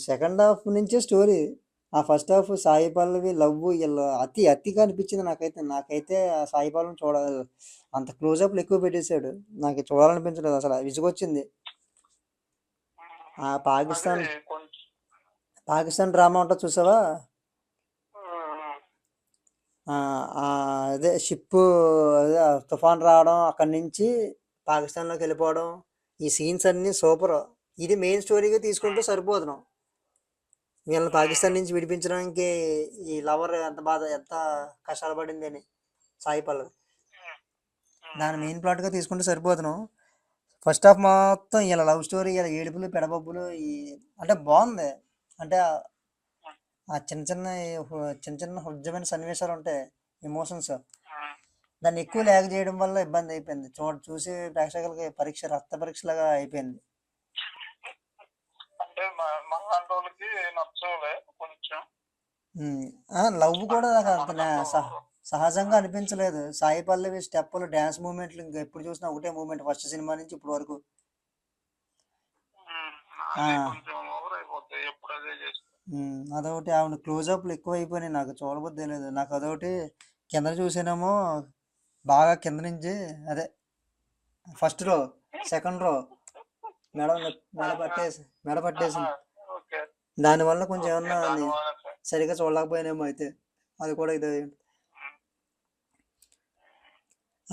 Second half నుంచే story. ఆ first half Sai Pallavi love వీళ్ళు అతిగా అనిపించింది నాకైతే ఆ సాయి పల్లవిని చూడాలి, అంత క్లోజప్లు ఎక్కువ పెట్టేశాడు, నాకు చూడాలనిపించలేదు అసలు, విసుగొచ్చింది. ఆ పాకిస్తాన్ డ్రామా ఉంటుంది చూసావా, ఆ, ఆ, అదే షిప్, అదే తుఫాన్ రావడం అక్కడి నుంచి పాకిస్తాన్లోకి వెళ్ళిపోవడం, ఈ సీన్స్ అన్నీ సూపర్. ఇది మెయిన్ స్టోరీగా తీసుకుంటూ సరిపోతున్నాం, వీళ్ళని పాకిస్తాన్ నుంచి విడిపించడానికి ఈ లవర్ ఎంత కష్టాలు పడింది అని సాయి పల్లవి, దాని మెయిన్ ప్లాట్గా తీసుకుంటూ సరిపోతున్నాం. ఫస్ట్ హాఫ్ మొత్తం ఇలా లవ్ స్టోరీ, ఇలా ఏడుపులు పెడబొబ్బులు అంటే బాగుంది. అంటే ఆ చిన్న చిన్న హృద్యమైన సన్నివేశాలు ఉంటాయి, ఎమోషన్స్, దాన్ని ఎక్కువ ల్యాగ్ చేయడం వల్ల ఇబ్బంది అయిపోయింది, చూసి ప్రేక్షకులకి రక్త పరీక్ష లాగా అయిపోయింది. లవ్ కూడా నాకు అంత సహజంగా అనిపించలేదు. సాయి పల్లవి స్టెప్పులు, డ్యాన్స్ మూమెంట్లు ఇంకా ఎప్పుడు చూసినా ఒకటే మూమెంట్, ఫస్ట్ సినిమా నుంచి ఇప్పుడు వరకు. అదొకటి, ఆవిడ క్లోజప్లు ఎక్కువ అయిపోయినాయి, నాకు చూడబుద్ధి లేదు. నాకు అదొకటి, కింద చూసానేమో బాగా కింద నుంచి, అదే ఫస్ట్ రో సెకండ్ రో మెడ పట్టేసింది, దానివల్ల కొంచెం ఏమన్నా సరిగ్గా చూడలేకపోయానేమో అయితే, అది కూడా ఇదే.